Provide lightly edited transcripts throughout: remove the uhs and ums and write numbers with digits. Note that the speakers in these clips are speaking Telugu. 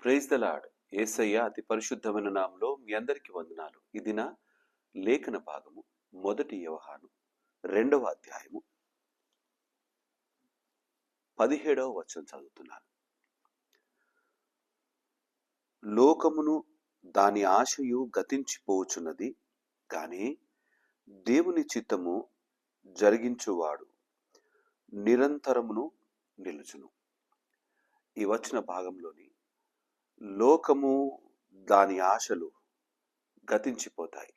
Praise the lord. యేసయ్య అతి పరిశుద్ధమైన నామములో మీ అందరికీ వందనాలు. ఇది నా లేఖన భాగము. మొదటి యోహాను 2వ అధ్యాయము 17వ వచనం చదువుతున్నాను. లోకమును దాని ఆశయు గతించిపోవుచున్నది, కానీ దేవుని చిత్తము జరిగించువాడు నిరంతరమును నిలుచును. ఈ వచన భాగంలోని లోకము దాని ఆశలు గతించిపోతాయి.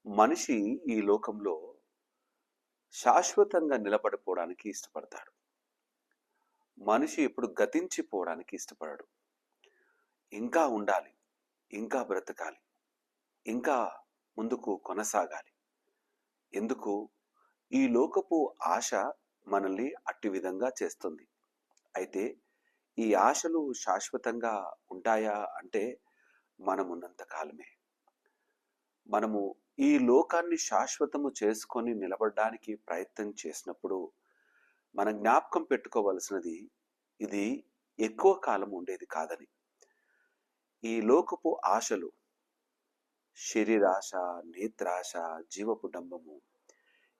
మనిషి ఈ లోకంలో శాశ్వతంగా నిలబడిపోవడానికి ఇష్టపడతాడు. మనిషి ఎప్పుడు గతించిపోవడానికి ఇష్టపడడు. ఇంకా ఉండాలి, ఇంకా బ్రతకాలి, ఇంకా ముందుకు కొనసాగాలి. ఎందుకు? ఈ లోకపు ఆశ మనల్ని అట్టి విధంగా చేస్తుంది. అయితే ఈ ఆశలు శాశ్వతంగా ఉంటాయా అంటే మనమున్నంత కాలమే. మనము ఈ లోకాన్ని శాశ్వతము చేసుకొని నిలబడడానికి ప్రయత్నం చేసినప్పుడు మనం జ్ఞాపకం పెట్టుకోవలసినది ఇది ఎక్కువ కాలం ఉండేది కాదని. ఈ లోకపు ఆశలు, శరీరాశ, నేత్రాశ, జీవపు డంబము,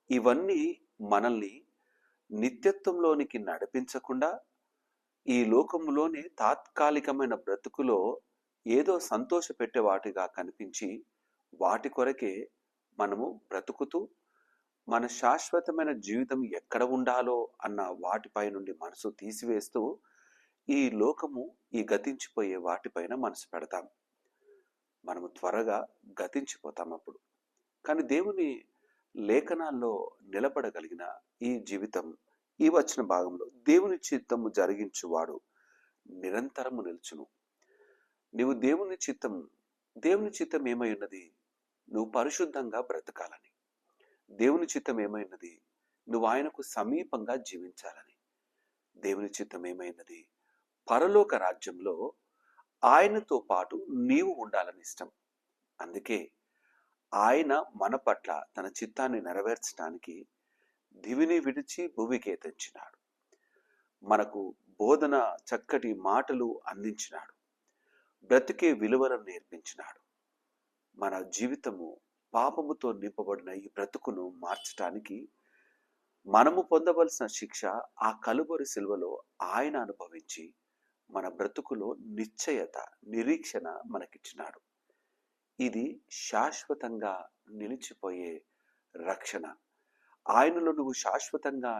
ఇవన్నీ మనల్ని నిత్యత్వంలోనికి నడిపించకుండా ఈ లోకంలోనే తాత్కాలికమైన బ్రతుకులో ఏదో సంతోష పెట్టే వాటిగా కనిపించి వాటి కొరకే మనము బ్రతుకుతూ మన శాశ్వతమైన జీవితం ఎక్కడ ఉండాలో అన్న వాటిపై నుండి మనసు తీసివేస్తూ ఈ లోకము ఈ గతించిపోయే వాటిపైన మనసు పెడతాం. మనము త్వరగా గతించిపోతాం అప్పుడు. కానీ దేవుని లేఖనాల్లో నిలబడగలిగిన ఈ జీవితం, ఈ వచ్చిన భాగంలో దేవుని చిత్తము జరిగించువాడు నిరంతరము నిలుచును. నీవు దేవుని చిత్తం ఏమై ఉన్నది? నువ్వు పరిశుద్ధంగా బ్రతకాలని. దేవుని చిత్తం ఏమైనది? నువ్వు ఆయనకు సమీపంగా జీవించాలని. దేవుని చిత్తం ఏమైనది? పరలోక రాజ్యంలో ఆయనతో పాటు నీవు ఉండాలని ఇష్టం. అందుకే ఆయన మన పట్ల తన చిత్తాన్ని నెరవేర్చడానికి దివిని విడిచి భూమికే తెచ్చినాడు. మనకు బోధన, చక్కటి మాటలు అందించినాడు. బ్రతికే విలువలను నేర్పించినాడు. మన జీవితము పాపముతో నింపబడిన ఈ బ్రతుకును మార్చటానికి మనము పొందవలసిన శిక్ష ఆ కలువరి సిలువలో ఆయన అనుభవించి మన బ్రతుకులో నిశ్చయత, నిరీక్షణ మనకిచ్చినాడు. ఇది శాశ్వతంగా నిలిచిపోయే రక్షణ. ఆయనలో నువ్వు శాశ్వతంగా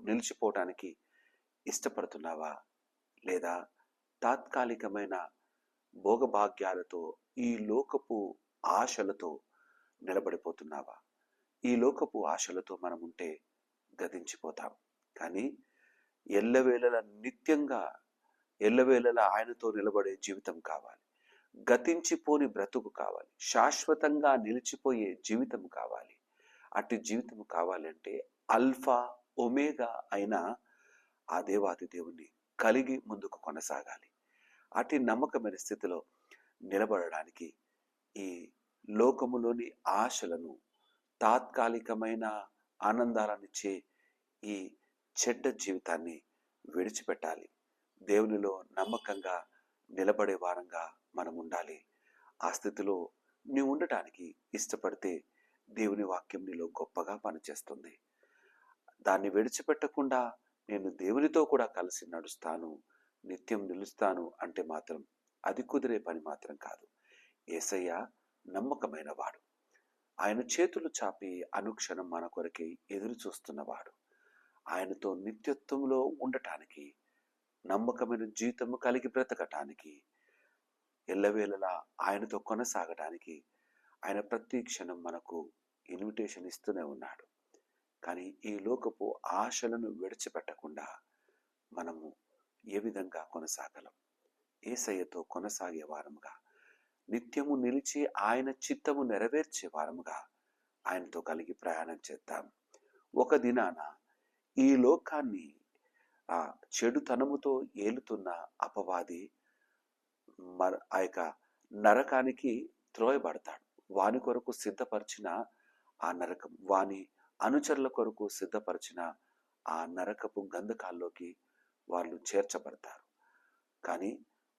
నిలిచిపోవటానికి ఇష్టపడుతున్నావా? లేదా తాత్కాలికమైన భోగభాగ్యాలతో, ఈ లోకపు ఆశలతో నిలబడిపోతున్నావా? ఈ లోకపు ఆశలతో మనం ఉంటే గతించిపోతాం. కానీ ఎల్లవేళలా నిత్యంగా, ఎల్లవేళలా ఆయనతో నిలబడే జీవితం కావాలి. గతించిపోని బ్రతుకు కావాలి. శాశ్వతంగా నిలిచిపోయే జీవితం కావాలి. అట్టి జీవితం కావాలంటే అల్ఫా ఒమేగా అయిన ఆ దేవాది దేవుణ్ణి కలిగి ముందుకు కొనసాగాలి. అట్టి నమ్మకమైన స్థితిలో నిలబడడానికి ఈ లోకములోని ఆశలను, తాత్కాలికమైన ఆనందాలనిచ్చే ఈ చెడ్డ జీవితాన్ని విడిచిపెట్టాలి. దేవునిలో నమ్మకంగా నిలబడే వారంగా మనం ఉండాలి. ఆ స్థితిలో నీవు ఉండటానికి ఇష్టపడితే దేవుని వాక్యం నీలో గొప్పగా పనిచేస్తుంది. దాన్ని విడిచిపెట్టకుండా నేను దేవునితో కూడా కలిసి నడుస్తాను, నిత్యం నిలుస్తాను అంటే మాత్రం అది కుదిరే పని మాత్రం కాదు. యేసయ్య నమ్మకమైన వాడు. ఆయన చేతులు చాపి అనుక్షణం మన కొరకే ఎదురు చూస్తున్నవాడు. ఆయనతో నిత్యత్వంలో ఉండటానికి, నమ్మకమైన జీవితము కలిగి బ్రతకటానికి, ఎల్లవేళలా ఆయనతో కొనసాగటానికి ఆయన ప్రతి క్షణం మనకు ఇన్విటేషన్ ఇస్తూనే ఉన్నాడు. కానీ ఈ లోకపు ఆశలను విడిచిపెట్టకుండా మనము ఏ విధంగా కొనసాగలం? యేసయ్యతో కొనసాగే వారముగా, నిత్యము నిలిచి ఆయన చిత్తము నెరవేర్చే వారముగా ఆయనతో కలిగి ప్రయాణం చేద్దాం. ఒక దినాన ఈ లోకాన్ని ఆ చెడుతనముతో ఏలుతున్న అపవాది ఆ యొక్క నరకానికి త్రోయబడతాడు. వాని కొరకు సిద్ధపరిచిన ఆ నరకం, వాని అనుచరుల కొరకు సిద్ధపరిచిన ఆ నరకపు గంధకాల్లోకి వాళ్ళు చేర్చబడతారు. కానీ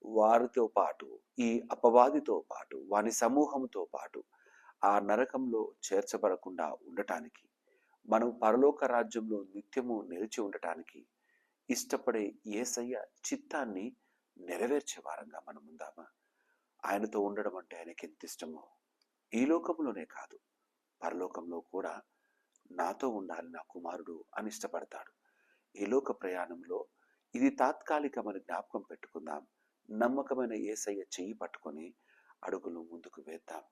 వారితో పాటు, ఈ అపవాదితో పాటు, వాని సమూహంతో పాటు ఆ నరకంలో చేర్చబడకుండా ఉండటానికి, మనం పరలోక రాజ్యంలో నిత్యము నిలిచి ఉండటానికి ఇష్టపడే యేసయ్య చిత్తాన్ని నెరవేర్చే వారంగా మనం ఉందామా? ఆయనతో ఉండడం అంటే ఆయనకి ఎంత ఇష్టమో, ఈ లోకంలోనే కాదు పరలోకంలో కూడా నాతో ఉండాలి నా కుమారుడు అని ఇష్టపడతాడు. ఈ లోక ప్రయాణంలో ఇది తాత్కాలికమని జ్ఞాపకం పెట్టుకుందాం. నమ్మకమైన యేసయ్య చెయ్యి పట్టుకొని అడుగులు ముందుకు వేద్దాం.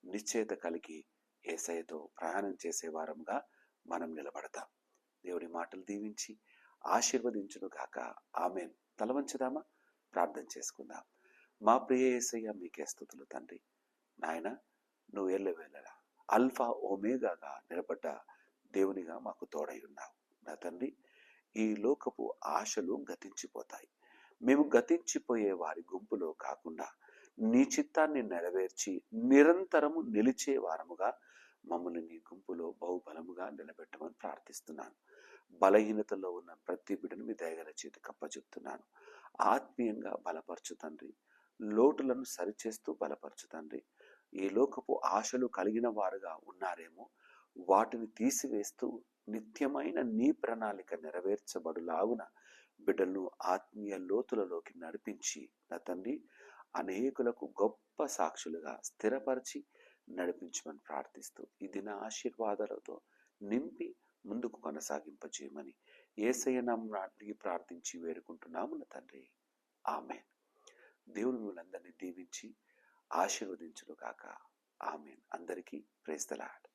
నిశ్చయత కలిగి యేసయ్యతో ప్రయాణం చేసే వారంగా మనం నిలబడతాం. దేవుడి మాటలు దీవించి ఆశీర్వదించును గాక. ఆమేన్. తల వంచుదామా? ప్రార్థన చేసుకుందాం. మా ప్రియ యేసయ్య, మీకే స్తుతులు తండ్రి. నాయన, నువ్వు ఎల్లవేళలా అల్ఫా ఓమేగాగా నిలబడ్డ దేవునిగా మాకు తోడై ఉన్నావు. నా తండ్రి, ఈ లోకపు ఆశలు గతించిపోతాయి. మేము గతించిపోయే వారి గుంపులో కాకుండా నీ చిత్తాన్ని నెరవేర్చి నిరంతరము నిలిచే వారముగా మమ్మల్ని నీ గుంపులో బహుబలముగా నిలబెట్టమని ప్రార్థిస్తున్నాను. బలహీనతలో ఉన్న ప్రతి బిడ్డను మీ దయగల చేతికి అప్పచెప్తున్నాను. ఆత్మీయంగా బలపరచు తండ్రి. లోటులను సరిచేస్తూ బలపరచు తండ్రి. ఈ లోకపు ఆశలు కలిగిన వారుగా ఉన్నారేమో, వాటిని తీసివేస్తూ నిత్యమైన నీ ప్రణాళిక నెరవేర్చబడులాగున బిడ్డలను ఆత్మీయ లోతులలోకి నడిపించి నా తండ్రి, అనేకులకు గొప్ప సాక్షులుగా స్థిరపరిచి నడిపించమని ప్రార్థిస్తూ ఈ దిన ఆశీర్వాదాలతో నింపి ముందుకు కొనసాగింపజేయమని యేసయ్య నామమున అడిగి ప్రార్థించి వేడుకుంటున్నాము నా తండ్రి. ఆమేన్. దేవుడు మిమ్మల్ని అందరినీ దీవించి ఆశీర్వదించును గాక. ఆమేన్. అందరికీ ప్రైజ్ ది లార్డ్.